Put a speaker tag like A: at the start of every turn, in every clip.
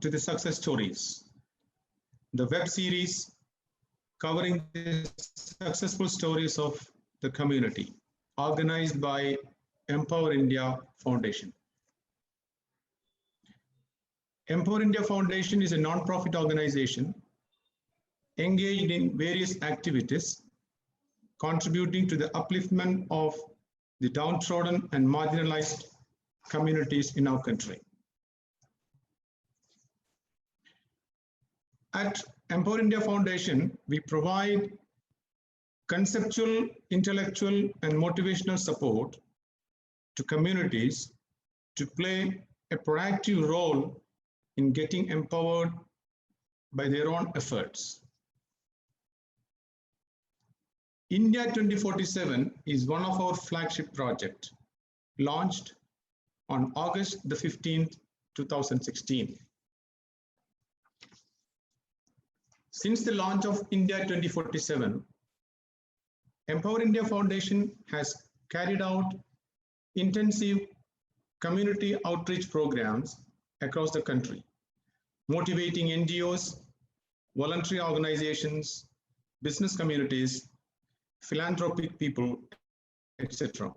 A: to the success stories, the web series covering the successful stories of the community, organized by Empower India Foundation. Empower India Foundation is a non-profit organization engaged in various activities contributing to the upliftment of the downtrodden and marginalized communities in our country. At Empower India Foundation, we provide conceptual, intellectual, and motivational support to communities to play a proactive role in getting empowered by their own efforts. India 2047 is one of our flagship projects, launched on August the 15th, 2016. Since the launch of India 2047, Empower India Foundation has carried out intensive community outreach programs across the country, motivating NGOs, voluntary organizations, business communities, philanthropic people, etc.,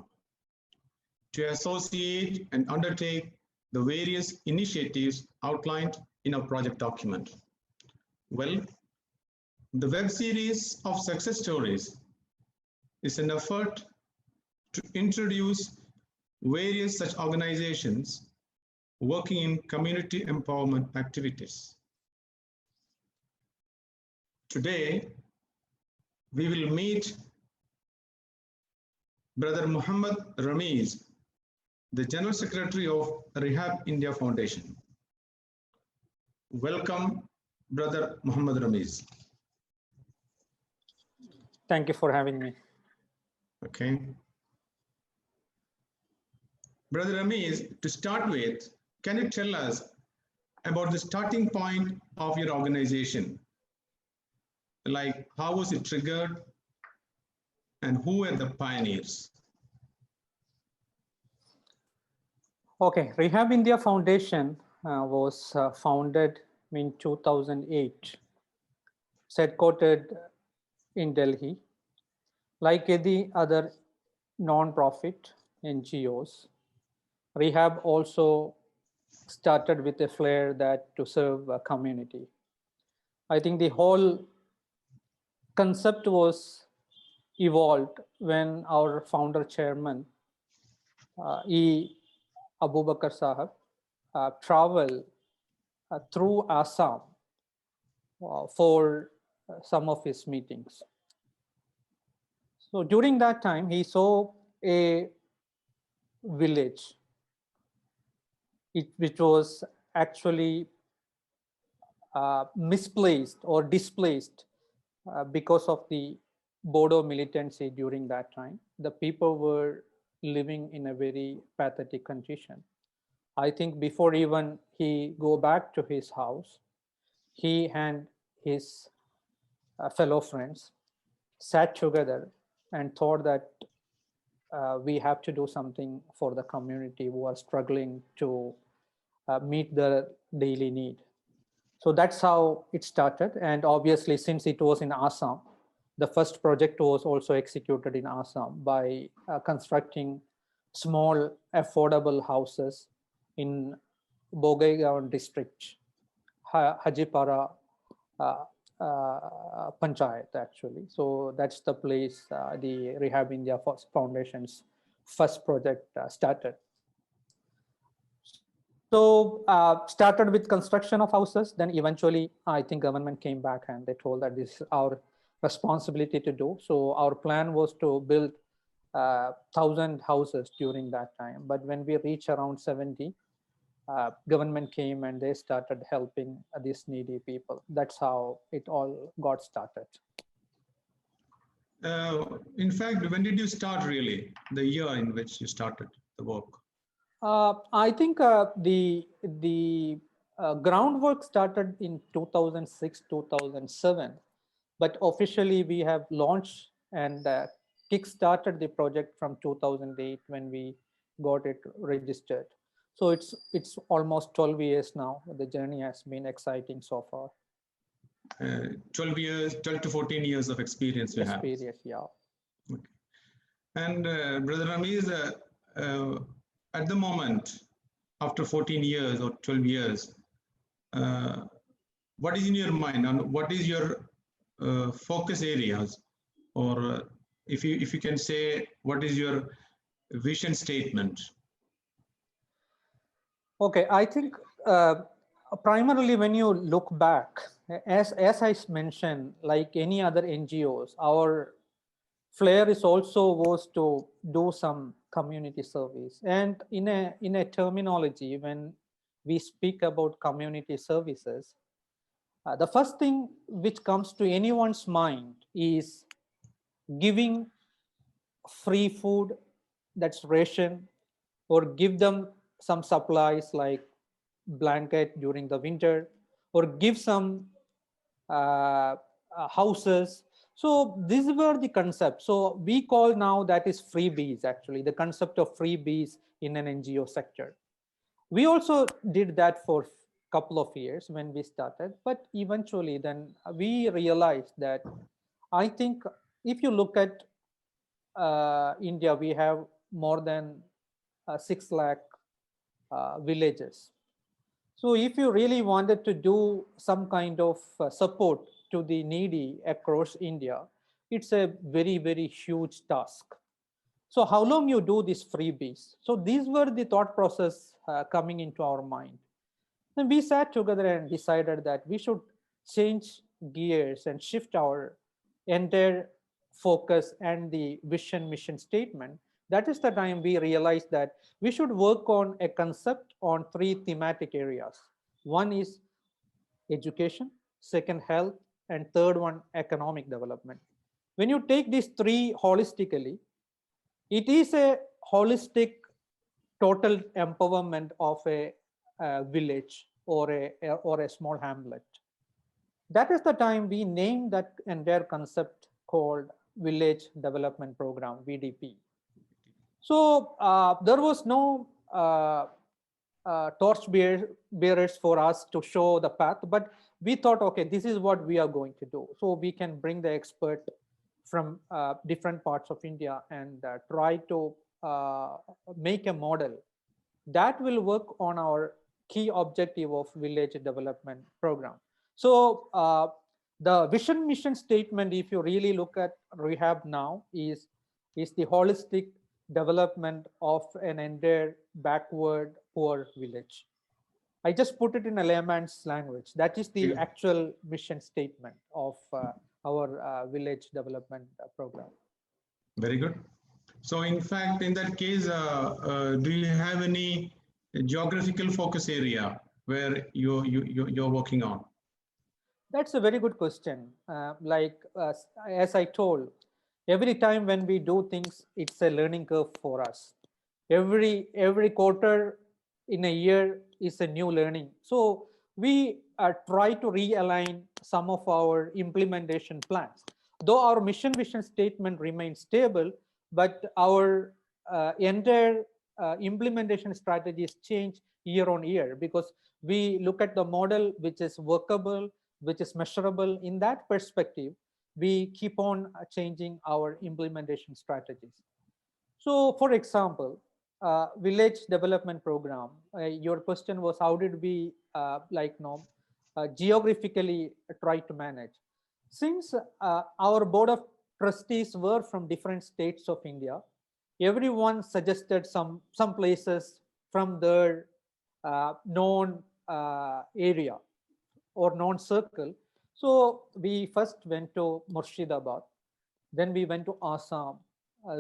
A: to associate and undertake the various initiatives outlined in our project document. Well, the web series of success stories is an effort to introduce various such organizations working in community empowerment activities. Today, we will meet Brother Muhammad Ramiz, the General Secretary of Rehab India Foundation. Welcome, Brother Muhammad Ramiz.
B: Thank you for having me.
A: Okay. Brother Ramiz, to start with, can you tell us about the starting point of your organization? Like, how was it triggered and who were the pioneers?
B: Okay, Rehab India Foundation was founded in 2008. It's headquartered in Delhi. Like any other non-profit NGOs, Rehab also started with a flair that to serve a community. I think the whole concept was evolved when our founder chairman, E. Abubakar Sahab, traveled through Assam for some of his meetings. So during that time, he saw a village which was actually misplaced or displaced because of the Bodo militancy during that time. The people were living in a very pathetic condition. I think before even he go back to his house, he and his fellow friends sat together and thought that we have to do something for the community who are struggling to meet their daily need. So that's how it started. And obviously, since it was in Assam, the first project was also executed in Assam by constructing small affordable houses in Bogaigaon district, Hajipara Panchayat actually. So that's the place the Rehab India Foundation's first project started. So started with construction of houses, then eventually I think government came back and they told that this is our responsibility to do. So our plan was to build 1,000 houses during that time. But when we reached around 70, government came and they started helping these needy people. That's how it all got started.
A: In fact, when did you start really, the year in which you started the work?
B: I think the groundwork started in 2006, 2007, but officially we have launched and kick-started the project from 2008 when we got it registered. So it's almost 12 years now. The journey has been exciting so far.
A: 12 years, 12 to 14 years of experience you have.
B: Experience, yeah.
A: Okay. And Brother Ramiz, at the moment, after 14 years or 12 years, what is in your mind and what is your focus areas, or if you can say, what is your vision statement?
B: Okay, I think primarily when you look back, as I mentioned, like any other NGOs, our flair is also was to do some community service. And in a terminology, when we speak about community services, the first thing which comes to anyone's mind is giving free food, that's ration, or give them some supplies like blanket during the winter, or give some houses. So these were the concepts. So we call now that is freebies, actually, the concept of freebies in an NGO sector. We also did that for a couple of years when we started, but eventually then we realized that I think if you look at India, we have more than 6 lakh villages. So if you really wanted to do some kind of support to the needy across India, it's a very, very huge task. So how long you do these freebies? So these were the thought process coming into our mind. And we sat together and decided that we should change gears and shift our entire focus and the vision mission statement. That is the time we realized that we should work on a concept on 3 thematic areas. One is education, second health, and third one economic development. When you take these 3 holistically, it is a holistic total empowerment of a village or a small hamlet. That is the time we named that entire concept called Village Development Program, VDP. So there was no torch bearers for us to show the path, but we thought, okay, this is what we are going to do. So we can bring the expert from different parts of India and try to make a model that will work on our key objective of village development program. So the vision mission statement, if you really look at Rehab now, is the holistic development of an entire backward poor village. I just put it in a layman's language. That is the actual mission statement of our village development program.
A: Very good. So in fact, in that case, do you have any geographical focus area where you're working on?
B: That's a very good question. As I told, every time when we do things, it's a learning curve for us. Every quarter in a year is a new learning. So we try to realign some of our implementation plans. Though our mission vision statement remains stable, but our entire implementation strategies change year on year, because we look at the model which is workable, which is measurable. In that perspective, we keep on changing our implementation strategies. So for example, village development program, your question was how did we geographically try to manage? Since our board of trustees were from different states of India, everyone suggested some places from their known area or known circle. So we first went to Murshidabad, then we went to Assam,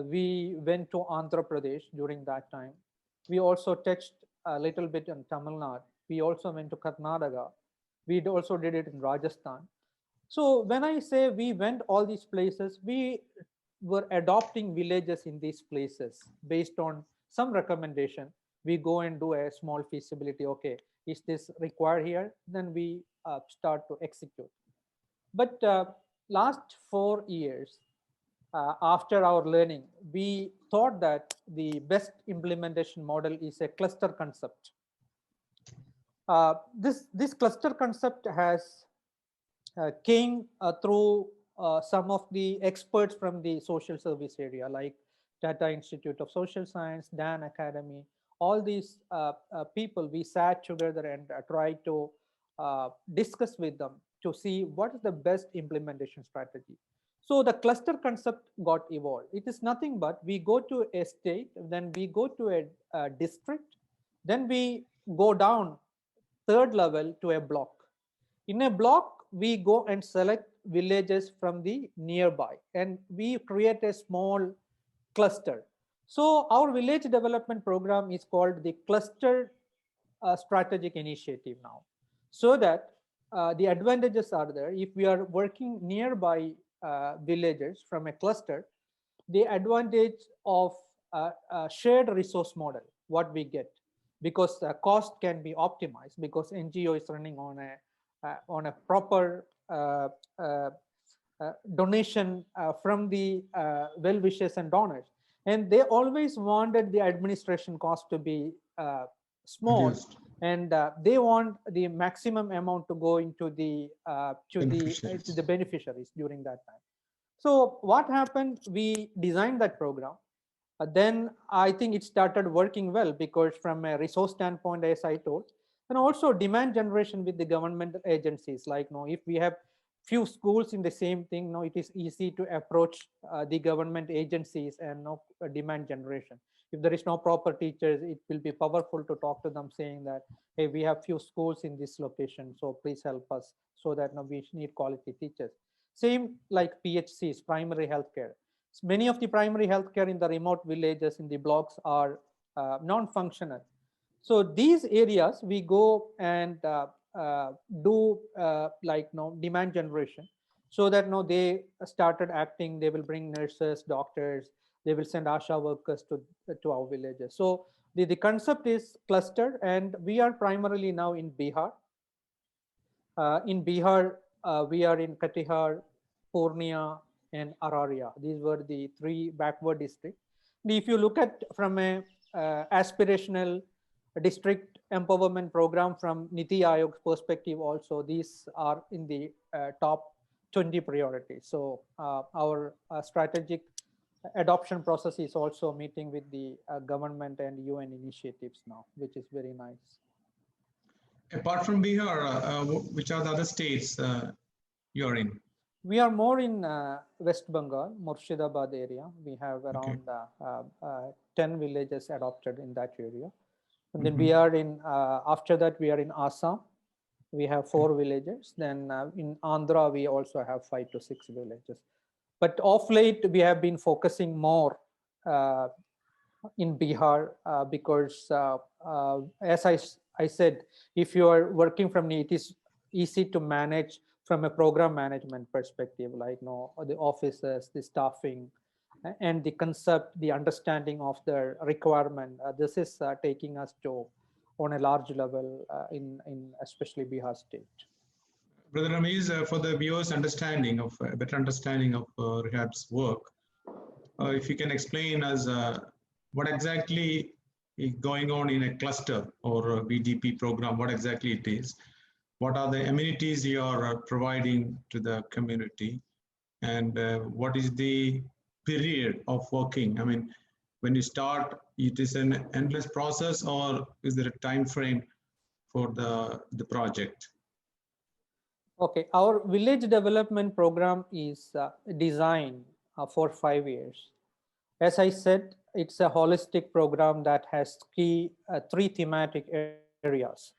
B: we went to Andhra Pradesh during that time. We also touched a little bit in Tamil Nadu. We also went to Karnataka. We also did it in Rajasthan. So when I say we went all these places, we were adopting villages in these places based on some recommendation. We go and do a small feasibility. Okay, is this required here? Then we start to execute. But last 4 years, after our learning, we thought that the best implementation model is a cluster concept. This cluster concept has came through some of the experts from the social service area, like Tata Institute of Social Science, Dan Academy. All these people, we sat together and tried to discuss with them to see what is the best implementation strategy. So the cluster concept got evolved. It is nothing but we go to a state, then we go to a district, then we go down third level to a block. In a block, we go and select villages from the nearby, and we create a small cluster. So our village development program is called the Cluster Strategic Initiative now, so that the advantages are there. If we are working nearby villages from a cluster, the advantage of shared resource model, what we get, because the cost can be optimized, because NGO is running on a proper donation from the well-wishers and donors, and they always wanted the administration cost to be small,
A: Reduced.
B: and they want the maximum amount to go into the
A: Beneficiaries.
B: to the beneficiaries during that time. So what happened? We designed that program. Then I think it started working well, because from a resource standpoint, as I told, and also demand generation with the government agencies. Like, if we have few schools in the same thing, it is easy to approach the government agencies and demand generation. If there is no proper teachers, it will be powerful to talk to them, saying that, hey, we have few schools in this location, so please help us, so that we need quality teachers. Same like PHCs, primary healthcare. Many of the primary healthcare in the remote villages, in the blocks, are non-functional. So these areas we go and do demand generation, so that they started acting. They will bring nurses, doctors. They will send ASHA workers to our villages. So the concept is clustered, and we are primarily now in Bihar. In Bihar, we are in Katihar, Purnia, and Araria. These were the three backward districts. If you look at from a aspirational district empowerment program from Niti Aayog's perspective, also these are in the top 20 priorities. So our strategic adoption process is also meeting with the government and UN initiatives now, which is very nice.
A: Apart from Bihar, which are the other states you're in?
B: We are more in West Bengal, Murshidabad area. We have around 10 villages adopted in that area. And then we are in, after that, we are in Assam. We have 4 villages. Then in Andhra, we also have 5 to 6 villages. But of late, we have been focusing more in Bihar because, as I said, if you are working from it is easy to manage from a program management perspective, like the offices, the staffing, and the concept, the understanding of the requirement. This is taking us to on a large level in especially Bihar state.
A: Brother Ramesh, for the viewers' understanding of better understanding of Rehab's work, if you can explain us what exactly is going on in a cluster or a VDP program, what exactly it is, what are the amenities you are providing to the community, and what is the period of working? I mean, when you start, it is an endless process, or is there a time frame for the project?
B: Okay, our village development program is designed for 5 years. As I said, it's a holistic program that has three thematic areas.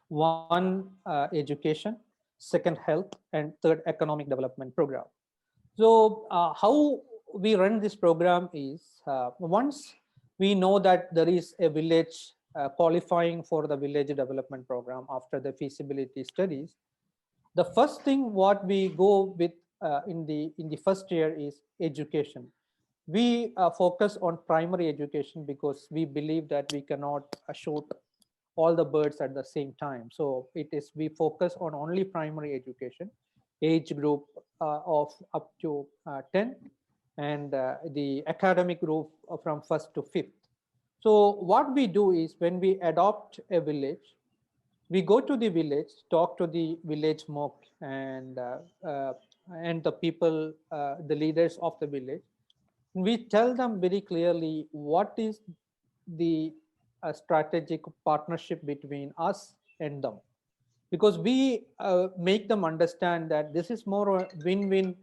B: One, education, second, health, and third, economic development program. So how we run this program is, once we know that there is a village qualifying for the village development program after the feasibility studies, the first thing what we go with in the first year is education. We focus on primary education because we believe that we cannot shoot all the birds at the same time. So we focus on only primary education, age group of up to 10. and the academic group from first to fifth. So what we do is when we adopt a village, we go to the village, talk to the village monk and the people, the leaders of the village. We tell them very clearly what is the strategic partnership between us and them, because we make them understand that this is more a win-win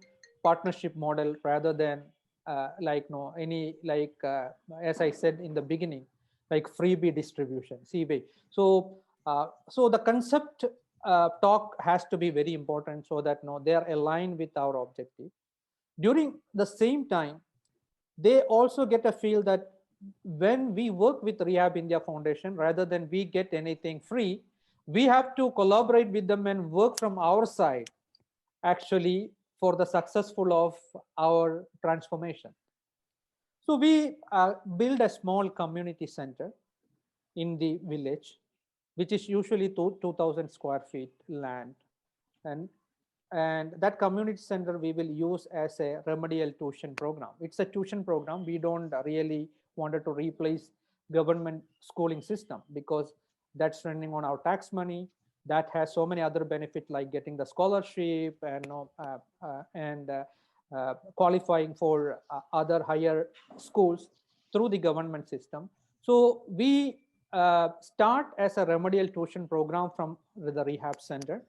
B: partnership model rather than like no any like as I said in the beginning, like freebie distribution, CB. So the concept talk has to be very important so that no they are aligned with our objective. During the same time, they also get a feel that when we work with Rehab India Foundation, rather than we get anything free, we have to collaborate with them and work from our side actually for the successful of our transformation. So we build a small community center in the village, which is usually 2,000 square feet land. And and that community center we will use as a remedial tuition program. It's a tuition program. We don't really wanted to replace government schooling system, because that's running on our tax money. That has so many other benefits like getting the scholarship and qualifying for other higher schools through the government system. So we start as a remedial tuition program from the rehab center.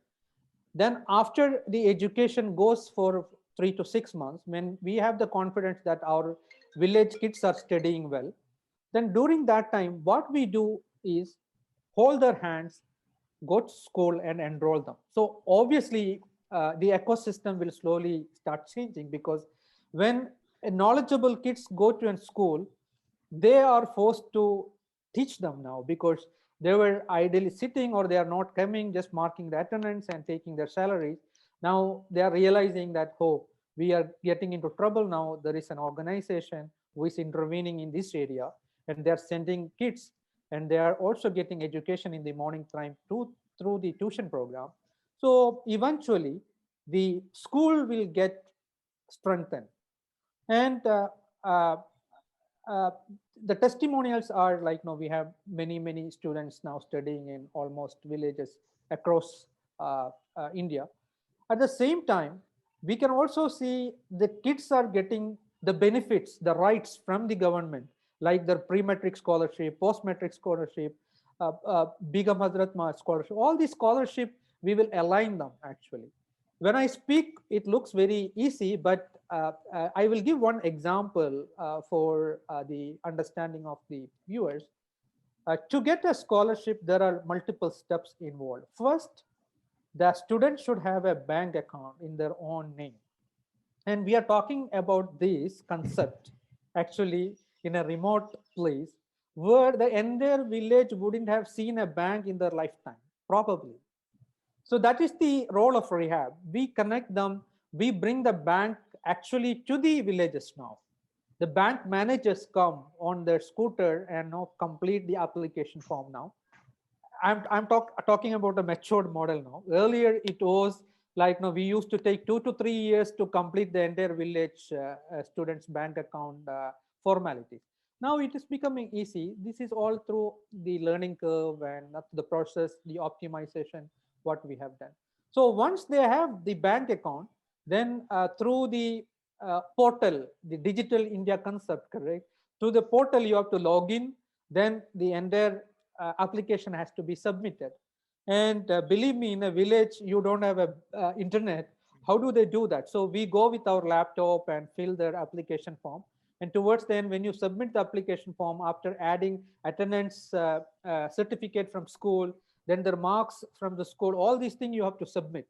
B: Then after the education goes for 3 to 6 months, when we have the confidence that our village kids are studying well, then during that time, what we do is hold their hands, go to school and enroll them. So obviously, the ecosystem will slowly start changing, because when knowledgeable kids go to a school, they are forced to teach them now, because they were ideally sitting or they are not coming, just marking the attendance and taking their salaries. Now they are realizing that, oh, we are getting into trouble now. There is an organization who is intervening in this area, and they are sending kids, and they are also getting education in the morning time through the tuition program. So eventually, the school will get strengthened. And uh, uh, the testimonials are like, no, we have many students now studying in almost villages across India. At the same time, we can also see the kids are getting the benefits, the rights from the government, like the pre-matric scholarship, post-matric scholarship, Begum Hazrat Mahal scholarship. All these scholarship, we will align them actually. When I speak, it looks very easy, but I will give one example for the understanding of the viewers. To get a scholarship, there are multiple steps involved. First, the student should have a bank account in their own name. And we are talking about this concept actually in a remote place where the entire village wouldn't have seen a bank in their lifetime, probably. So that is the role of rehab. We connect them, we bring the bank actually to the villages now. The bank managers come on their scooter and now complete the application form now. I'm talking about a matured model now. Earlier, it was like, no, we used to take 2 to 3 years to complete the entire village students' bank account formalities. Now it is becoming easy. This is all through the learning curve and the process, the optimization, what we have done. So once they have the bank account, then through the portal, the digital India concept, correct? Through the portal, you have to log in, then the entire application has to be submitted. And believe me, in a village, you don't have a internet. How do they do that? So we go with our laptop and fill their application form. And towards the end, when you submit the application form, after adding attendance certificate from school, then their marks from the school, all these things you have to submit.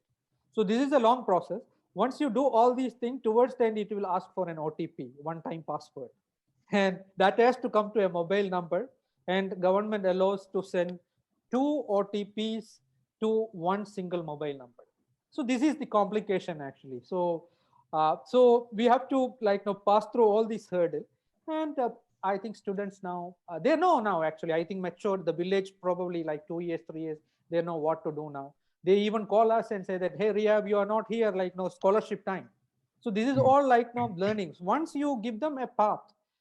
B: So this is a long process. Once you do all these things, towards the end, it will ask for an OTP, one-time password. And that has to come to a mobile number, and government allows to send 2 OTPs to one single mobile number. So this is the complication actually. So we have to like pass through all these hurdles, and I think students now they know now actually. I think matured the village probably like 2 years, 3 years. They know what to do now. They even call us and say that, hey, Rehab, you are not here, like no scholarship time. So this is all like no learnings. Once you give them a path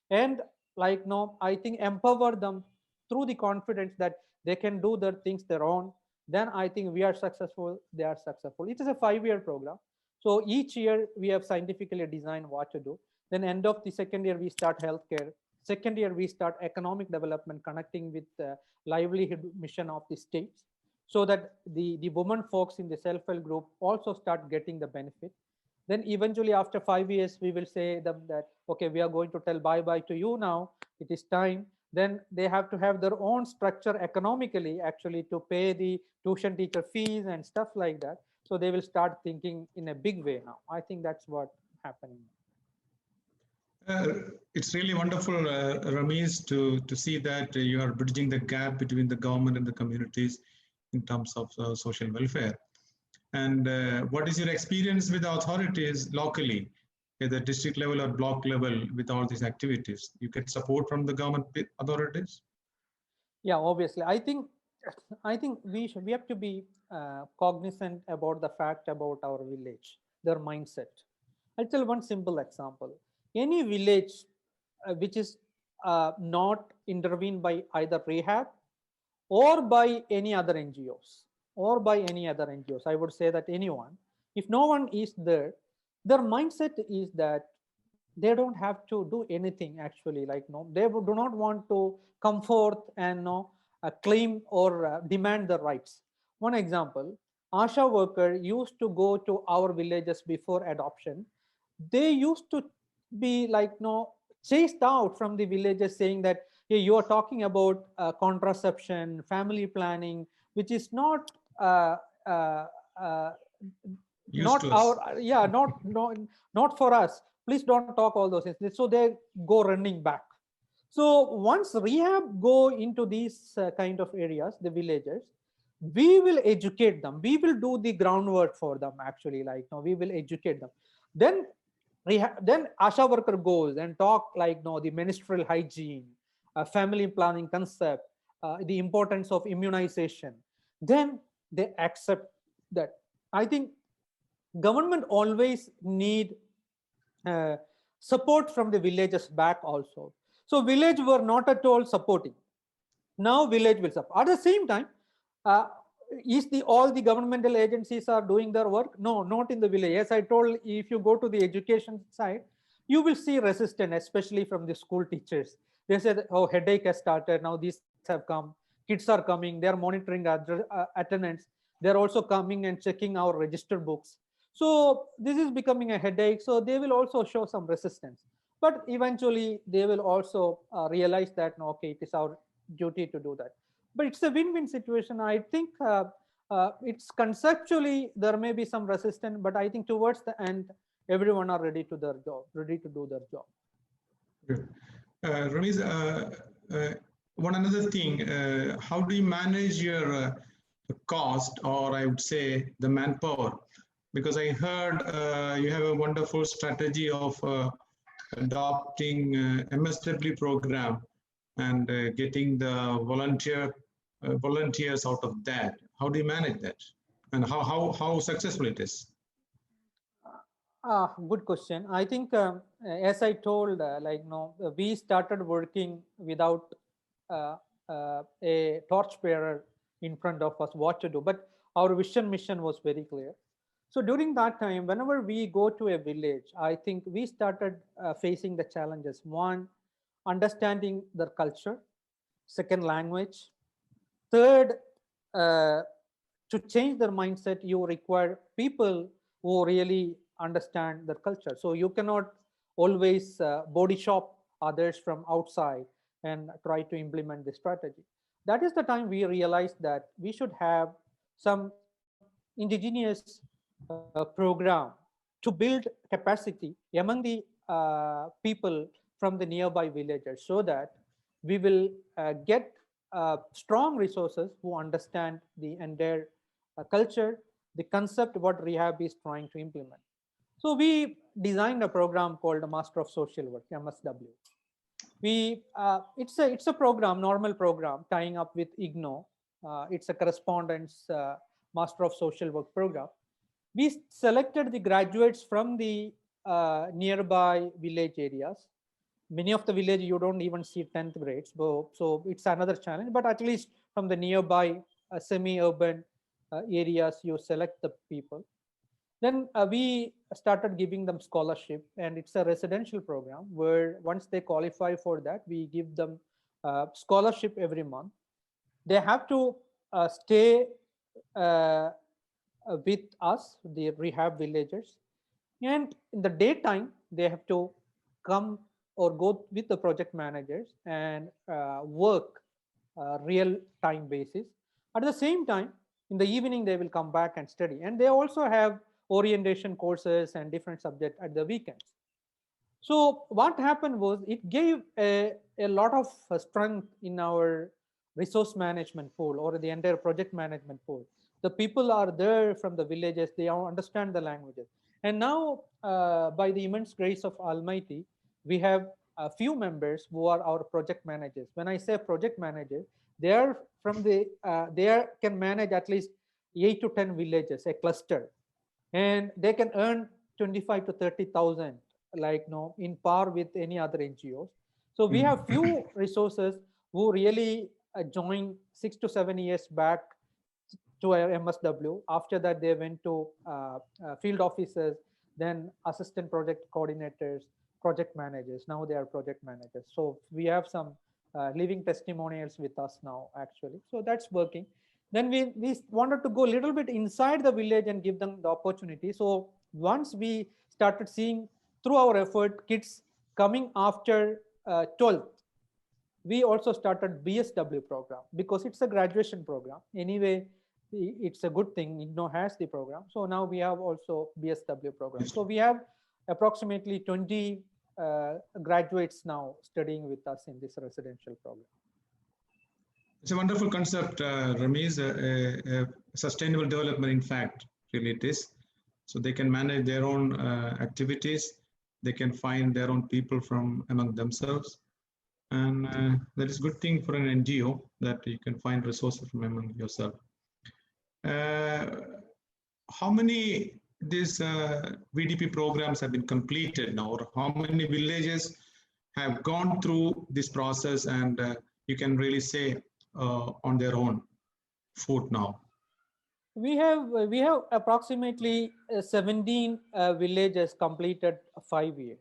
B: and like no, I think empower them through the confidence that they can do their things their own, then I think we are successful, they are successful. It is a 5-year program. So each year we have scientifically designed what to do. Then end of the second year we start healthcare. Second year we start economic development, connecting with the livelihood mission of the states, so that the women folks in the self-help group also start getting the benefit. Then eventually after 5 years we will say them that okay, we are going to tell bye bye to you now, it is time. Then they have to have their own structure economically actually to pay the tuition teacher fees and stuff like that. So they will start thinking in a big way now. I think that's what happening.
A: Uh, it's really wonderful, Ramesh, to see that you are bridging the gap between the government and the communities in terms of social welfare. And what is your experience with the authorities locally, at the district level or block level, with all these activities? You get support from the government authorities?
B: Yeah, obviously. I think we have to be cognizant about the fact about our village, their mindset. I'll tell one simple example. Any village which is not intervened by either rehab or by any other NGOs, I would say that anyone, if no one is there, their mindset is that they don't have to do anything actually. Like no, they do not want to come forth and no claim or demand the rights. One example: Asha worker used to go to our villages before adoption. They used to be like no chased out from the villages, saying that hey, you are talking about contraception, family planning, which is not uh, uh, uh,
A: Used
B: not
A: to us.
B: our yeah not for us. Please don't talk all those things. So they go running back. So once rehab go into these kind of areas, the villagers, we will educate them, we will do the groundwork for them actually. Like no, we will educate them. Then then Asha worker goes and talk like no the menstrual hygiene, family planning concept, the importance of immunization. Then they accept that. I think government always need uh, support from the villages back also. So village were not at all supporting. Now village will support. At the same time, uh, is the all the governmental agencies are doing their work? No, not in the village. As I told, if you go to the education side, you will see resistance, especially from the school teachers. They said, oh, headache has started. Now these have come. Kids are coming. They are monitoring attendance. They're also coming and checking our register books. So this is becoming a headache. So they will also show some resistance. But eventually they will also realize that, no, okay, it is our duty to do that. But it's a win-win situation. I think it's conceptually there may be some resistance, but I think towards the end, everyone are ready to their job, ready to do their job.
A: Good. Ramesh, one another thing, how do you manage your cost, or I would say the manpower? Because I heard you have a wonderful strategy of adopting MSW program and getting the volunteers out of that. How do you manage that, and how successful it is?
B: Good question. I think, as I told, like no, we started working without uh, a torchbearer in front of us what to do, but our vision mission was very clear. So during that time, whenever we go to a village, I think we started facing the challenges. One, understanding their culture. Second, language. Third, uh, to change their mindset, you require people who really understand their culture. So you cannot always body shop others from outside and try to implement the strategy. That is the time we realized that we should have some indigenous program to build capacity among the people from the nearby villages, so that we will get strong resources who understand the entire culture, the concept what rehab is trying to implement. So we designed a program called Master of Social Work, MSW. It's a program, normal program, tying up with IGNO. It's a correspondence Master of Social Work program. We selected the graduates from the nearby village areas. Many of the village you don't even see 10th grades, so it's another challenge. But at least from the nearby semi-urban areas, you select the people. Then we started giving them scholarship, and it's a residential program where once they qualify for that, we give them scholarship every month. They have to stay with us, the rehab villagers, and in the daytime they have to come or go with the project managers and work real time basis. At the same time, in the evening they will come back and study, and they also have orientation courses and different subjects at the weekends. So what happened was it gave a lot of strength in our resource management pool or the entire project management pool. The people are there from the villages, they all understand the languages. And now, by the immense grace of Almighty, we have a few members who are our project managers. When I say project managers, they are from the, can manage at least 8 to 10 villages, a cluster, and they can earn 25 to 30,000, like no, in par with any other NGOs. So we have few resources who really joined 6 to 7 years back to our MSW. After that, they went to field officers, then assistant project coordinators, project managers. Now they are project managers. So we have some living testimonials with us now, actually. So that's working. Then we wanted to go a little bit inside the village and give them the opportunity. So once we started seeing through our effort kids coming after 12th, we also started BSW program because it's a graduation program. Anyway, it's a good thing, IGNOU has the program. So now we have also BSW program. So we have approximately 20 graduates now studying with us in this residential program.
A: It's a wonderful concept, Ramesh, sustainable development, in fact, really it is. So they can manage their own activities, they can find their own people from among themselves. And that is a good thing for an NGO, that you can find resources from among yourself. How many these VDP programs have been completed now, or how many villages have gone through this process and you can really say on their own foot now?
B: We have approximately 17 villages completed 5 years.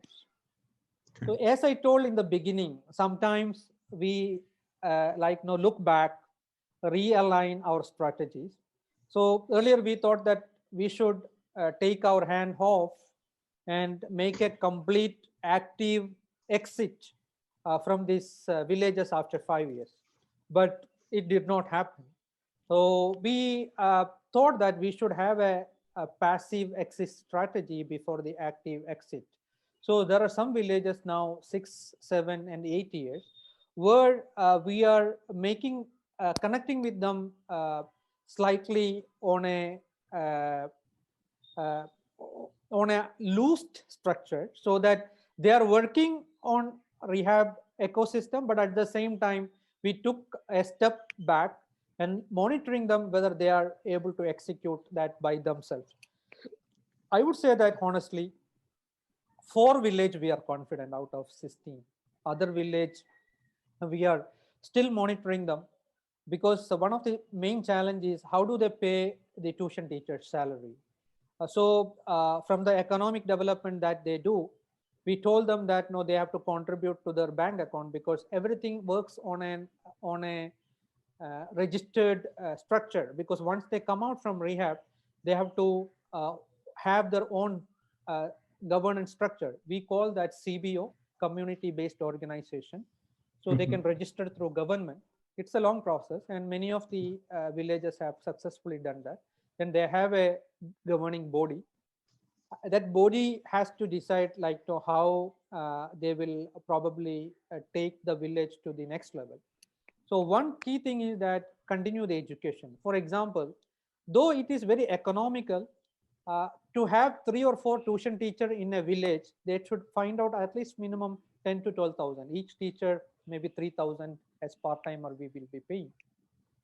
B: Okay. So as I told in the beginning, sometimes we look back, realign our strategies. So earlier we thought that we should take our hand off and make a complete active exit from these villages after 5 years, but it did not happen. So we thought that we should have a passive exit strategy before the active exit. So there are some villages now 6, 7, and 8 years where we are making connecting with them slightly on a loosed structure, so that they are working on rehab ecosystem, but at the same time we took a step back and monitoring them whether they are able to execute that by themselves. I would say that honestly, 4 village we are confident out of 16. Other village we are still monitoring them, because one of the main challenges is how do they pay the tuition teacher's salary. So from the economic development that they do, we told them that no, they have to contribute to their bank account, because everything works on a registered structure, because once they come out from rehab, they have to have their own governance structure. We call that CBO, community-based organization. So they can register through government. It's a long process, and many of the villages have successfully done that. Then they have a governing body. That body has to decide how they will probably take the village to the next level. So one key thing is that continue the education. For example, though it is very economical to have 3 or 4 tuition teachers in a village, they should find out at least minimum 10 to 12,000. Each teacher maybe 3,000 as part-timer we will be paying.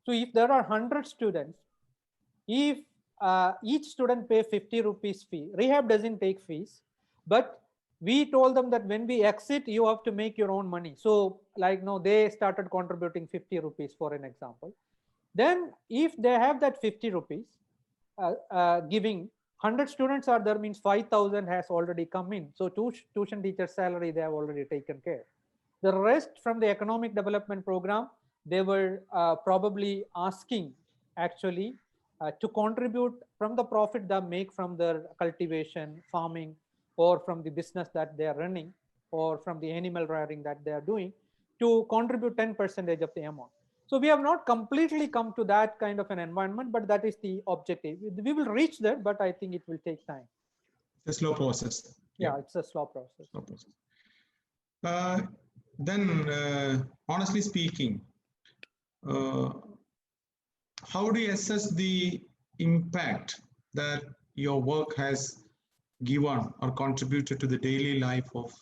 B: So if there are 100 students, if each student pay 50 rupees fee, rehab doesn't take fees, But we told them that when we exit, you have to make your own money. So like, no, they started contributing 50 rupees for an example. Then if they have that 50 rupees, giving 100 students are there, means 5,000 has already come in. So tuition teacher salary, they have already taken care. The rest from the economic development program, they were probably asking actually to contribute from the profit they make from their cultivation, farming, or from the business that they are running, or from the animal rearing that they are doing, to contribute 10% of the amount. So we have not completely come to that kind of an environment, but that is the objective. We will reach there, but I think it will take time.
A: It's a slow process.
B: Yeah, it's a slow process.
A: Slow process. Then, honestly speaking, how do you assess the impact that your work has given or contributed to the daily life of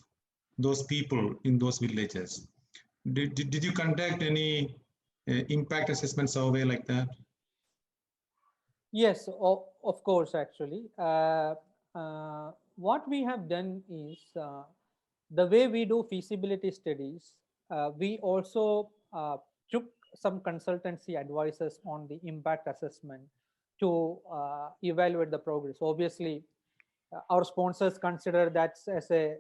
A: those people in those villages? Did you conduct any impact assessment survey like that?
B: Yes, of course, actually. What we have done is the way we do feasibility studies, we also took some consultancy advices on the impact assessment to evaluate the progress. Obviously, our sponsors consider that as a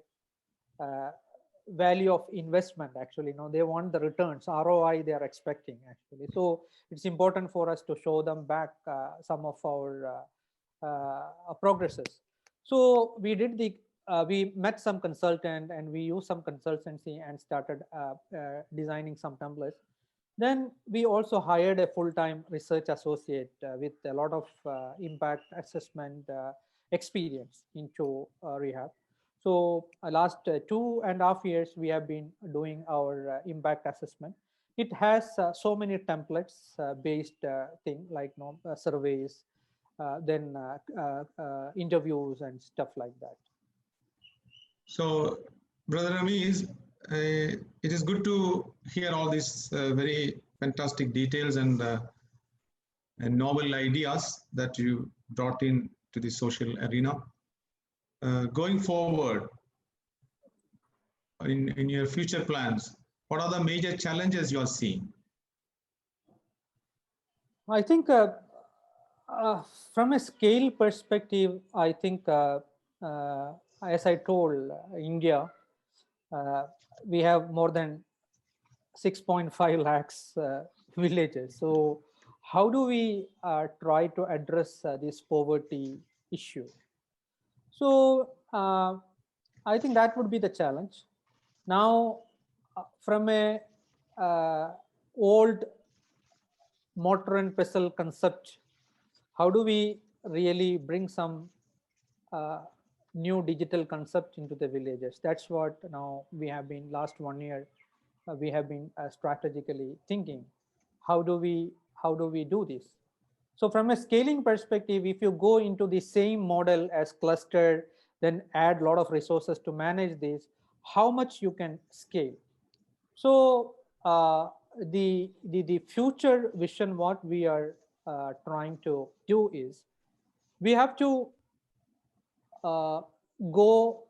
B: value of investment. Actually, no, they want the returns, ROI they are expecting actually. So it's important for us to show them back some of our progresses. So we did the we met some consultant and we used some consultancy and started designing some templates. Then we also hired a full-time research associate with a lot of impact assessment experience into rehab. So last 2.5 years, we have been doing our impact assessment. It has so many templates based thing like surveys, then interviews and stuff like that.
A: So, Brother Ramiz, it is good to hear all these very fantastic details and novel ideas that you brought in to the social arena. Going forward, in your future plans, what are the major challenges you are seeing?
B: I think from a scale perspective, I think as I told, India, we have more than 6.5 lakhs villages. So how do we try to address this poverty issue? So I think that would be the challenge. Now, from a old mortar and pestle concept, how do we really bring some new digital concept into the villages? That's what now we have been last 1 year. We have been strategically thinking, how do we do this? So from a scaling perspective, if you go into the same model as cluster, then add a lot of resources to manage this, how much you can scale? So the future vision, what we are trying to do is, we have to go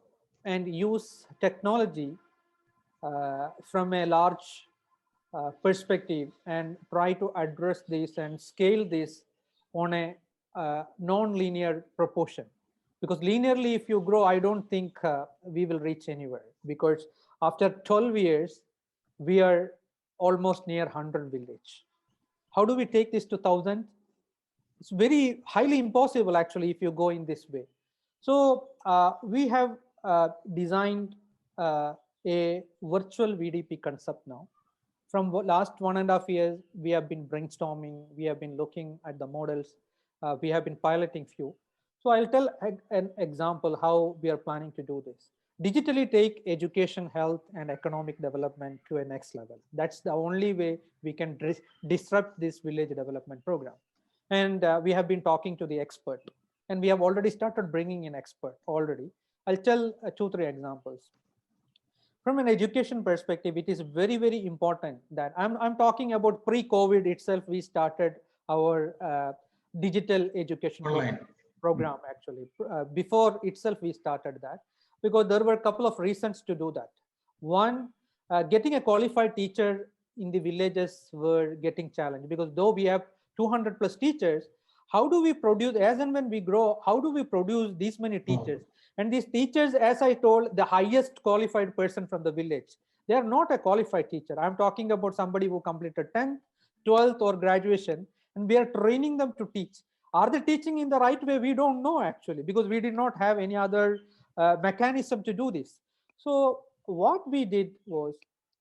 B: and use technology from a large perspective and try to address this and scale this on a non-linear proportion. Because linearly, if you grow, I don't think we will reach anywhere, because after 12 years, we are almost near 100 village. How do we take this to 1,000? It's very highly impossible actually if you go in this way. So we have designed a virtual VDP concept now. From last 1.5 years, we have been brainstorming, we have been looking at the models, we have been piloting few. So I'll tell an example how we are planning to do this. Digitally take education, health, and economic development to a next level. That's the only way we can disrupt this village development program. And we have been talking to the expert, and we have already started bringing in expert already. I'll tell 2-3 examples. From an education perspective, it is very, very important that I'm talking about pre-COVID itself. We started our digital education program actually. Before itself, we started that. because there were a couple of reasons to do that. One, getting a qualified teacher in the villages were getting challenged, because though we have 200 plus teachers, how do we produce, as and when we grow, how do we produce these many teachers? And these teachers, as I told, the highest qualified person from the village, they are not a qualified teacher. I'm talking about somebody who completed 10th, 12th or graduation, and we are training them to teach. Are they teaching in the right way? We don't know actually, because we did not have any other mechanism to do this. So what we did was,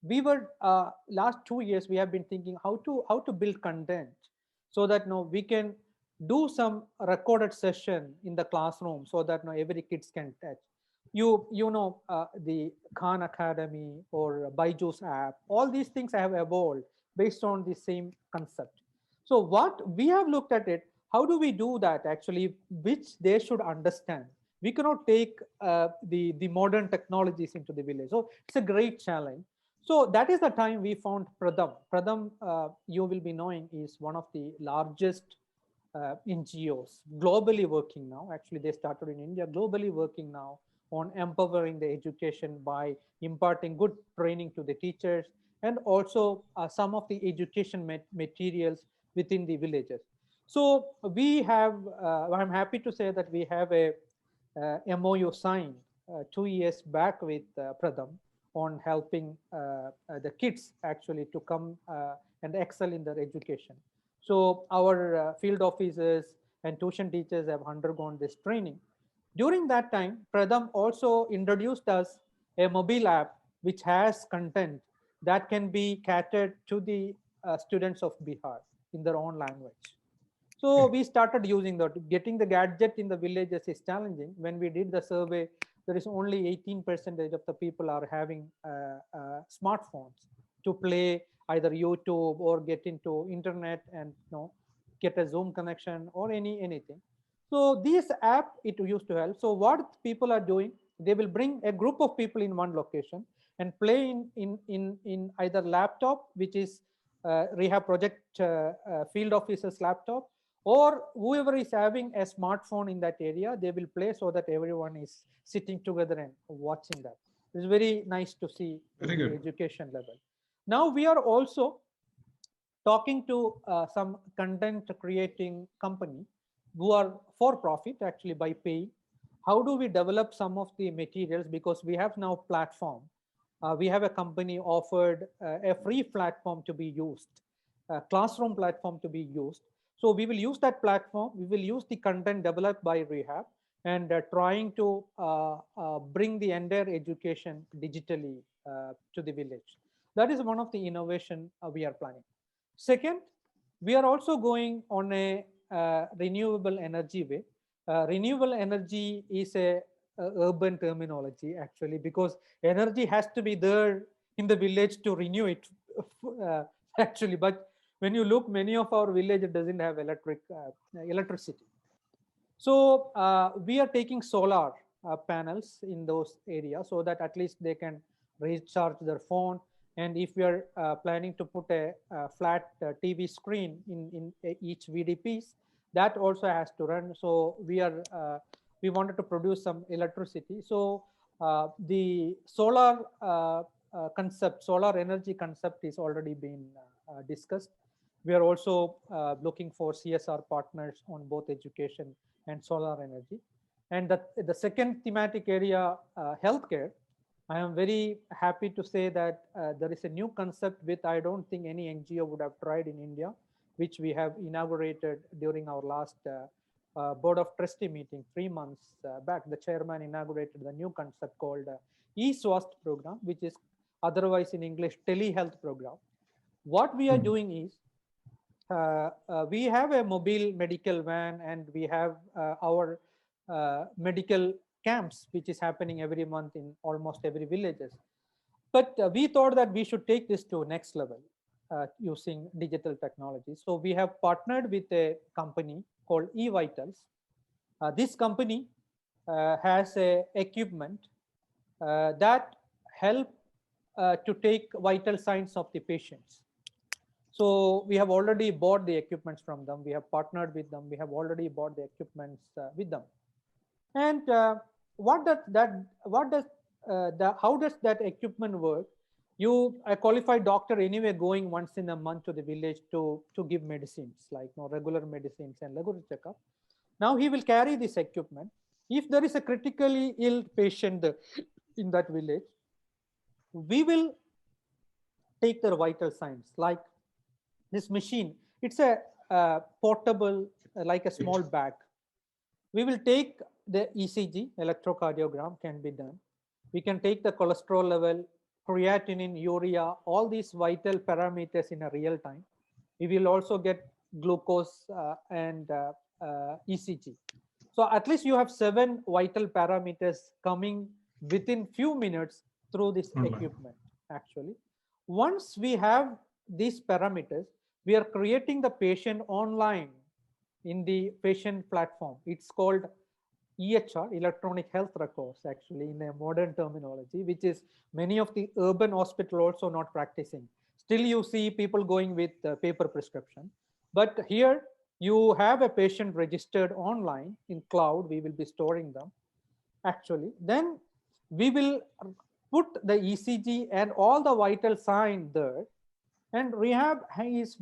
B: we were last 2 years we have been thinking how to build content, so that we can do some recorded session in the classroom, so that every kids can touch. The Khan Academy or Byju's app, all these things have evolved based on the same concept. So what we have looked at it, how do we do that actually, which they should understand? We cannot take the modern technologies into the village. So it's a great challenge. So that is the time we found Pradham. Pradham, you will be knowing, is one of the largest NGOs globally working now. Actually, they started in India, globally working now on empowering the education by imparting good training to the teachers, and also some of the education materials within the villages. So we have, I'm happy to say that we have a MOU signed 2 years back with Pradham on helping the kids actually to come and excel in their education. So our field officers and tuition teachers have undergone this training. During that time, Pradham also introduced us a mobile app which has content that can be catered to the students of Bihar in their own language. So we started using that. Getting the gadget in the villages is challenging. When we did the survey, there is only 18% of the people are having smartphones to play either YouTube or get into internet and get a Zoom connection or anything. So this app, it used to help. So what people are doing, they will bring a group of people in one location and play in either laptop, which is Rehab Project field officer's laptop, or whoever is having a smartphone in that area, they will play, so that everyone is sitting together and watching that. It's very nice to see the education level. Now we are also talking to some content creating company who are for profit, actually, by paying. How do we develop some of the materials? Because we have now platform. We have a company offered a free platform to be used, a classroom platform to be used. So we will use that platform. We will use the content developed by Rehab, and trying to bring the entire education digitally to the village. That is one of the innovation we are planning. Second, we are also going on a renewable energy way. Renewable energy is a urban terminology, actually, because energy has to be there in the village to renew it, actually. But when you look, many of our village doesn't have electricity. So we are taking solar panels in those areas, so that at least they can recharge their phone. And if we are planning to put a flat TV screen in each VDPs, that also has to run. So we wanted to produce some electricity. So the solar concept, solar energy concept, is already been discussed. We are also looking for CSR partners on both education and solar energy. And the second thematic area, healthcare, I am very happy to say that there is a new concept which I don't think any NGO would have tried in India, which we have inaugurated during our last Board of Trustee meeting 3 months back. The chairman inaugurated the new concept called eSwast program, which is otherwise in English telehealth program. What we are doing is, we have a mobile medical van, and we have our medical camps, which is happening every month in almost every villages. But we thought that we should take this to next level using digital technology. So we have partnered with a company called eVitals. This company has a equipment that help to take vital signs of the patients. So we have already bought the equipments from them. We have partnered with them. We have already bought the equipments with them. And how does that equipment work? A qualified doctor anyway going once in a month to the village to give medicines like regular medicines and regular checkup. Now he will carry this equipment. If there is a critically ill patient in that village, we will take their vital signs. Like this machine, it's a portable, like a small bag. We will take the ECG, electrocardiogram can be done. We can take the cholesterol level, creatinine, urea, all these vital parameters in a real time. We will also get glucose and ECG. So at least you have 7 vital parameters coming within few minutes through this equipment, actually. Once we have these parameters, we are creating the patient online in the patient platform. It's called EHR, electronic health records, actually, in a modern terminology, which is many of the urban hospitals also not practicing. Still, you see people going with paper prescription. But here, you have a patient registered online in cloud. We will be storing them, actually. Then we will put the ECG and all the vital signs there. And rehab is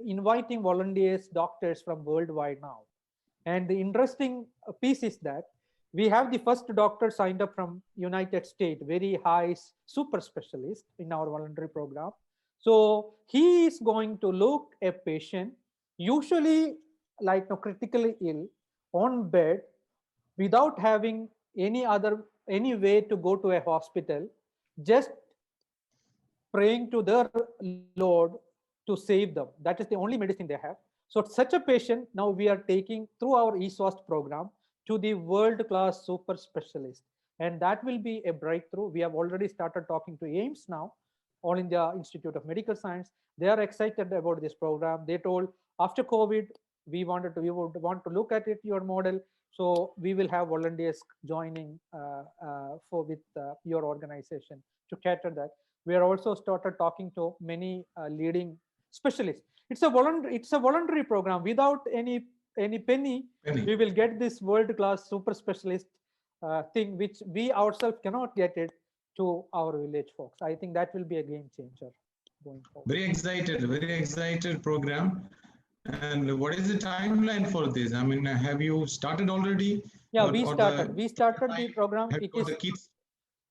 B: inviting volunteers, doctors from worldwide now. And the interesting piece is that we have the first doctor signed up from United States, very high super specialist in our voluntary program. So he is going to look a patient, usually like critically ill, on bed, without having any way to go to a hospital, just praying to their Lord to save them. That is the only medicine they have. So such a patient, now we are taking through our eSWAST program to the world-class super specialist. And that will be a breakthrough. We have already started talking to AIIMS now, All India Institute of Medical Science. They are excited about this program. They told after COVID, we would want to look at it, your model. So we will have volunteers joining with your organization to cater that. We are also started talking to many leading specialists. It's a voluntary program. Without any penny, we will get this world-class super specialist thing, which we ourselves cannot get it to our village folks. I think that will be a game changer going forward.
A: Very excited program. And what is the timeline for this? I mean, have you started already?
B: Yeah, we started the program.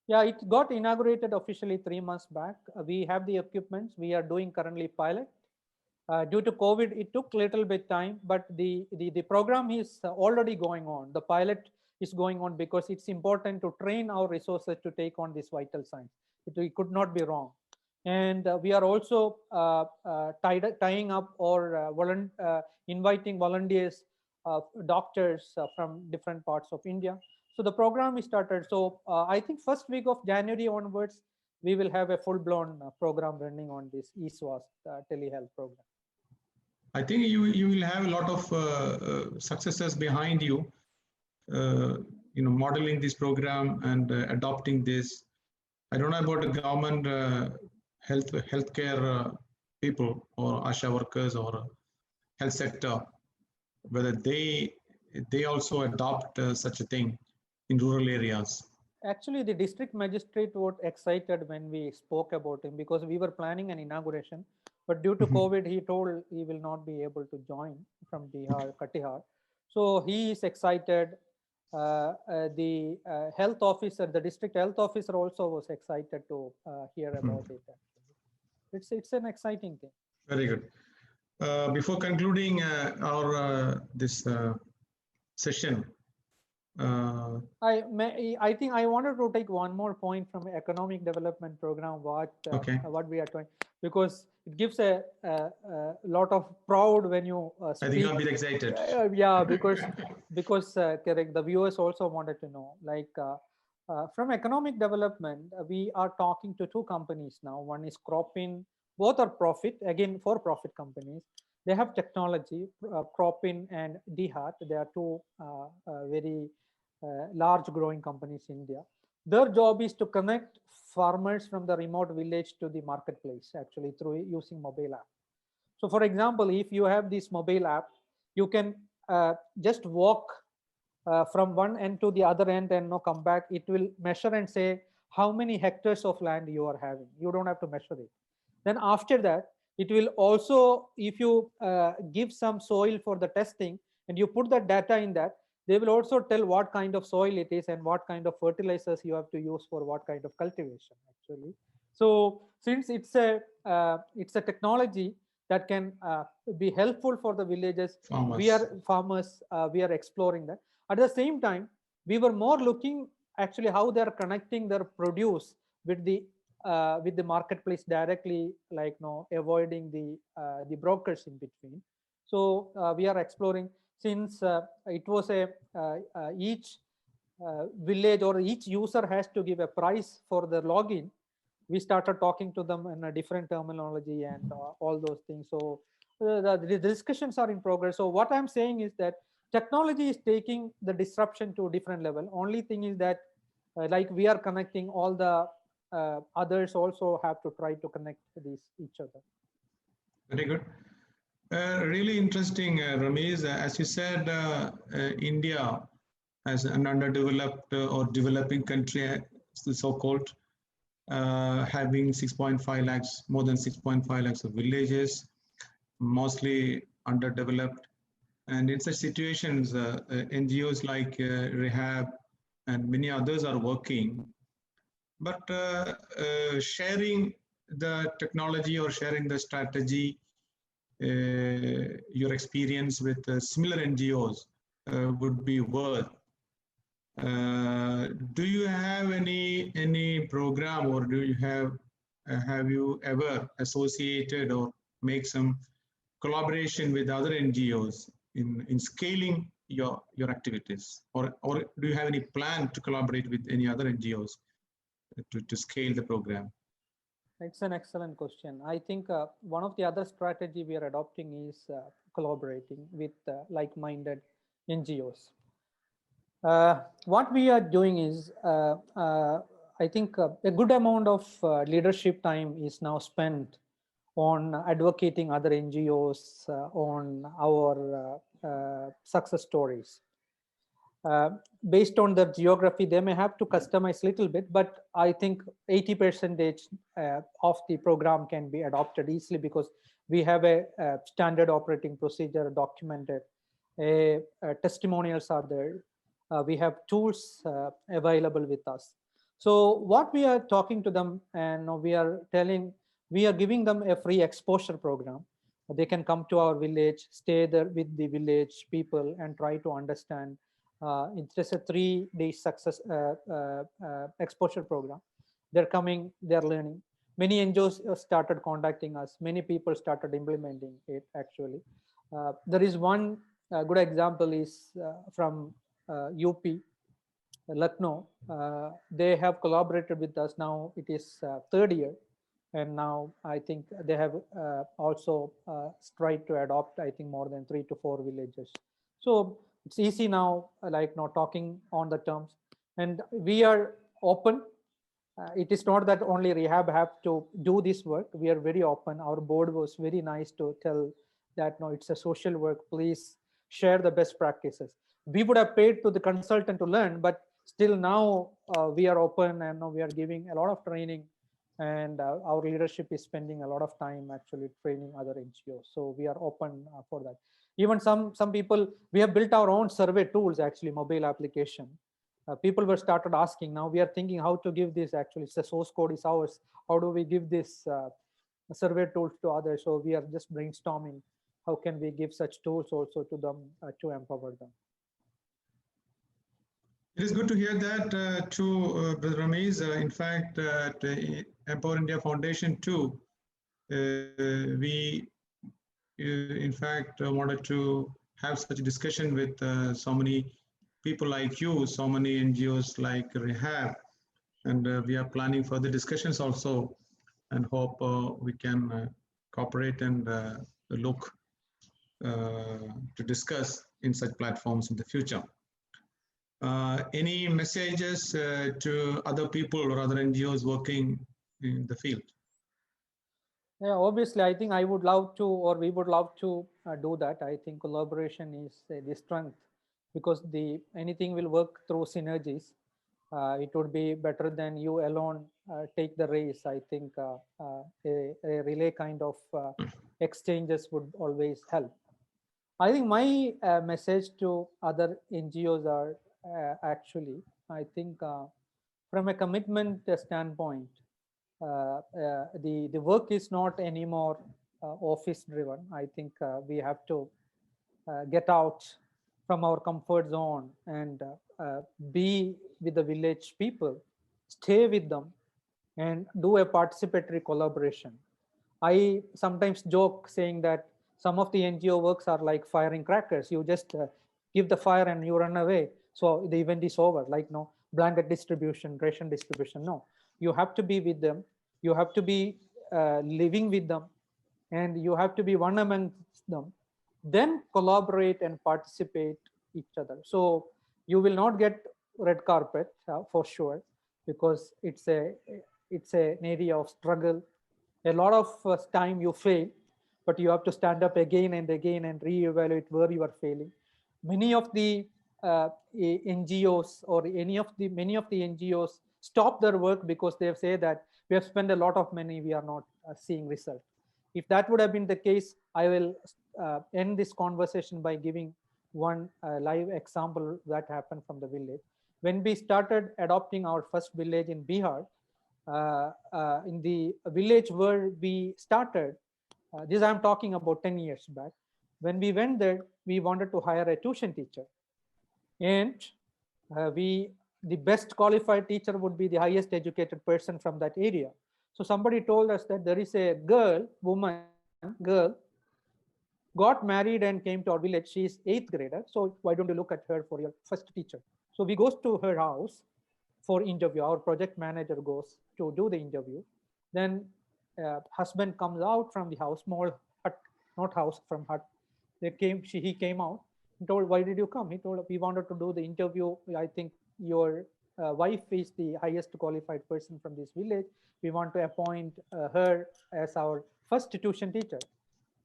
B: Yeah, it got inaugurated officially 3 months back. We have the equipments. We are doing currently pilot. Due to COVID, it took a little bit time, but the program is already going on. The pilot is going on because it's important to train our resources to take on this vital signs. It could not be wrong. And we are also tying up or inviting volunteers, doctors from different parts of India. So the program is started. So I think first week of January onwards, we will have a full-blown program running on this eSWAST telehealth program.
A: I think you will have a lot of successes behind you, modeling this program and adopting this. I don't know about the government healthcare people or ASHA workers or health sector, whether they also adopt such a thing in rural areas.
B: Actually, the district magistrate was excited when we spoke about him because we were planning an inauguration, but due to COVID, he told he will not be able to join from Bihar, Katihar. So he is excited. The health officer, the district health officer also was excited to hear about it. Actually. It's an exciting thing.
A: Very good. Before concluding this session,
B: I think I wanted to take one more point from economic development program what we are doing, because it gives a lot of proud when you speak.
A: I think I'll be excited.
B: Yeah, because correct, the viewers also wanted to know, like from economic development, we are talking to 2 companies now. One is Cropin. Both are for-profit companies. They have technology, Cropin and DHeart. They are 2 very large growing companies in India. Their job is to connect farmers from the remote village to the marketplace, actually through using mobile app. So for example, if you have this mobile app, you can just walk from one end to the other end and come back. It will measure and say how many hectares of land you are having. You don't have to measure it. Then after that, it will also, if you give some soil for the testing and you put that data in that, they will also tell what kind of soil it is and what kind of fertilizers you have to use for what kind of cultivation actually. So since it's a technology that can be helpful for the villages, we are farmers, we are exploring that. At the same time, we were more looking actually how they are connecting their produce with the marketplace directly, like avoiding the brokers in between. So we are exploring, since it was each village or each user has to give a price for their login. We started talking to them in a different terminology and all those things. So the discussions are in progress. So what I'm saying is that technology is taking the disruption to a different level. Only thing is that like we are connecting, all the others also have to try to connect each other.
A: Very good. Really interesting, Ramesh. As you said, India as an underdeveloped or developing country, so-called, having 6.5 lakhs, more than 6.5 lakhs of villages, mostly underdeveloped. And in such situations, NGOs like Rehab and many others are working. But sharing the technology or sharing the strategy, your experience with similar NGOs would be worth. Do you have any program, or do you have you ever associated or make some collaboration with other NGOs in scaling your activities, or do you have any plan to collaborate with any other NGOs to scale the program?
B: It's an excellent question. I think one of the other strategy we are adopting is collaborating with like-minded NGOs. What we are doing is, I think a good amount of leadership time is now spent on advocating other NGOs on our success stories. Based on the geography, they may have to customize a little bit, but I think 80% of the program can be adopted easily because we have a standard operating procedure documented. Testimonials are there. We have tools available with us. So what we are talking to them, and we are giving them a free exposure program. They can come to our village, stay there with the village people and try to understand. It's just a 3-day success exposure program. They're coming, they're learning. Many NGOs started contacting us. Many people started implementing it actually. There is one good example is from UP, Lucknow. They have collaborated with us. Now it is 3rd year. And now I think they have also tried to adopt, I think, more than 3 to 4 villages. So it's easy now, like talking on the terms. And we are open. It is not that only Rehab have to do this work. We are very open. Our board was very nice to tell that, no, it's a social work. Please share the best practices. We would have paid to the consultant to learn, but still now we are open and we are giving a lot of training. And our leadership is spending a lot of time actually training other NGOs. So we are open for that. Even some people, we have built our own survey tools, actually mobile application. People were started asking. Now we are thinking how to give this. Actually, it's the source code is ours. How do we give this survey tools to others? So we are just brainstorming. How can we give such tools also to them to empower them?
A: It is good to hear that too, Brother Ramesh. In fact, at Empower India Foundation too, we in fact wanted to have such a discussion with so many people like you, so many NGOs like Rehab, and we are planning further discussions also, and hope we can cooperate and look to discuss in such platforms in the future. Any messages to other people or other NGOs working in the field?
B: Yeah, obviously, I think I would love to, or we would love to do that. I think collaboration is the strength because anything will work through synergies. It would be better than you alone take the race. I think a relay kind of exchanges would always help. I think my message to other NGOs are actually, I think from a commitment standpoint, the work is not anymore office driven. I think we have to get out from our comfort zone and be with the village people, stay with them, and do a participatory collaboration. I sometimes joke saying that some of the NGO works are like firing crackers. You just give the fire and you run away. So the event is over. Like no blanket distribution, ration distribution. No, you have to be with them. You have to be living with them, and you have to be one amongst them. Then collaborate and participate each other. So you will not get red carpet for sure, because it's an area of struggle. A lot of time you fail, but you have to stand up again and again and reevaluate where you are failing. Many of the NGOs or many of the NGOs stop their work because they say that we have spent a lot of money, we are not seeing result. If that would have been the case, I will end this conversation by giving one live example that happened from the village. When we started adopting our first village in Bihar, in the village where we started, this I'm talking about 10 years back. When we went there, we wanted to hire a tuition teacher, and the best qualified teacher would be the highest educated person from that area. So somebody told us that there is a girl, got married and came to our village. She is 8th grader. So why don't you look at her for your first teacher? So we goes to her house for interview. Our project manager goes to do the interview. Then husband comes out from the house, small hut, not house, from hut. He came out and told, why did you come? He told, we wanted to do the interview. I think your wife is the highest qualified person from this village. We want to appoint her as our first tuition teacher.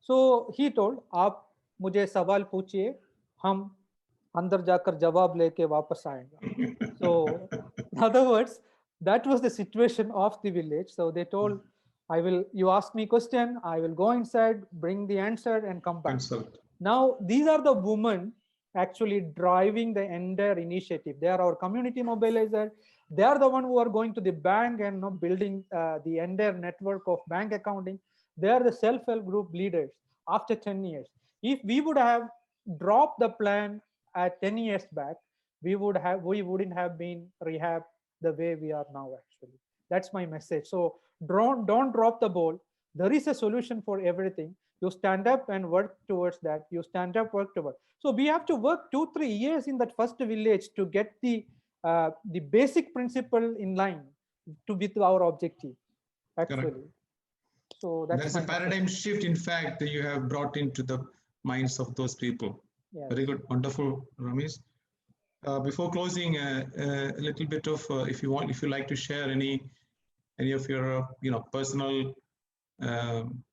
B: So he told, आप मुझे सवाल पूछिए, हम अंदर जाकर जवाब लेके वापस आएंगे. So in other words, that was the situation of the village. So they told, you ask me question, I will go inside, bring the answer and come back. Now, these are the women actually driving the entire initiative. They are our community mobilizer. They are the one who are going to the bank and building the entire network of bank accounting. They are the self-help group leaders after 10 years. If we would have dropped the plan at 10 years back, we wouldn't have been rehab the way we are now, actually. That's my message. So don't drop the ball. There is a solution for everything. You stand up and work towards that. You stand up, work towards. So we have to work 2-3 years in that first village to get the basic principle in line with our objective, actually.
A: Correct.
B: So
A: that's a paradigm shift, in fact, that you have brought into the minds of those people. Yes. Very good, wonderful, Ramesh. Before closing, a little bit of, if you like to share any of your, personal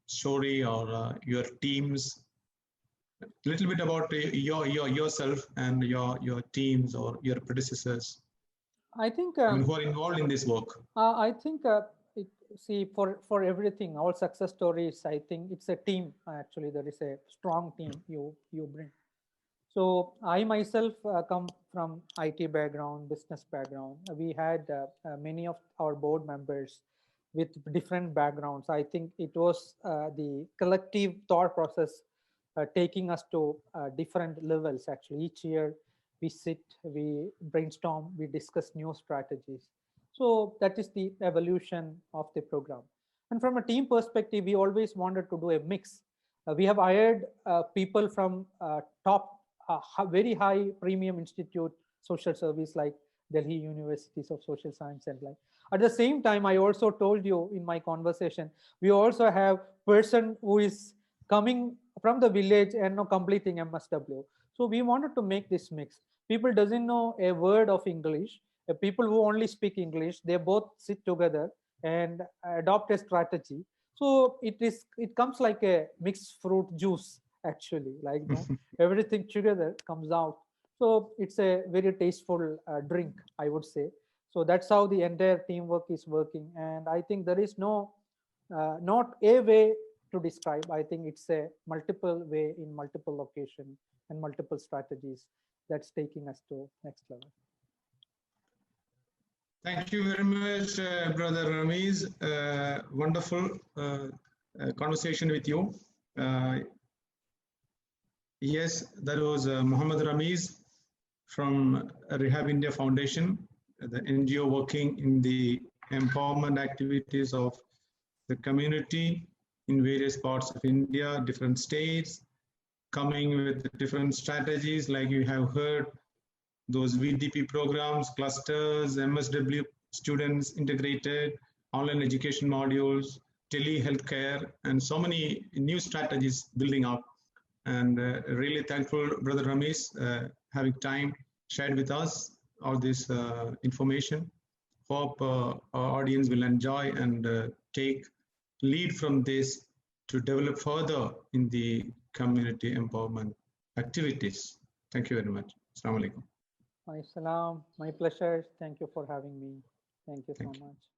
A: story or your teams, a little bit about yourself and your teams or your predecessors.
B: I think
A: who are involved in this work.
B: I think for everything, all success stories, I think it's a team. Actually, there is a strong team you bring. So I myself come from IT background, business background. We had many of our board members with different backgrounds. I think it was the collective thought process taking us to different levels. Actually, each year we sit, we brainstorm, we discuss new strategies. So that is the evolution of the program. And from a team perspective, we always wanted to do a mix. We have hired people from top very high premium institute social service like Delhi Universities of Social Science and like. At the same time, I also told you in my conversation, we also have person who is coming from the village and completing MSW. So we wanted to make this mix. People doesn't know a word of English. People who only speak English, they both sit together and adopt a strategy. So it comes like a mixed fruit juice, actually, like everything together comes out So it's a very tasteful drink, I would say. So that's how the entire teamwork is working. And I think there is not a way to describe. I think it's a multiple way in multiple location and multiple strategies that's taking us to next level.
A: Thank you very much, Brother Ramiz. Wonderful conversation with you. Yes, that was Muhammad Ramiz from Rehab India Foundation, the NGO working in the empowerment activities of the community in various parts of India, different states, coming with different strategies like you have heard, those VDP programs, clusters, MSW students integrated, online education modules, telehealthcare, and so many new strategies building up. And really thankful, Brother Ramiz, having time shared with us all this information. Hope our audience will enjoy and take lead from this to develop further in the community empowerment activities. Thank you very much. Assalamu alaikum.
B: My salam, my pleasure. Thank you for having me. Thank you so much.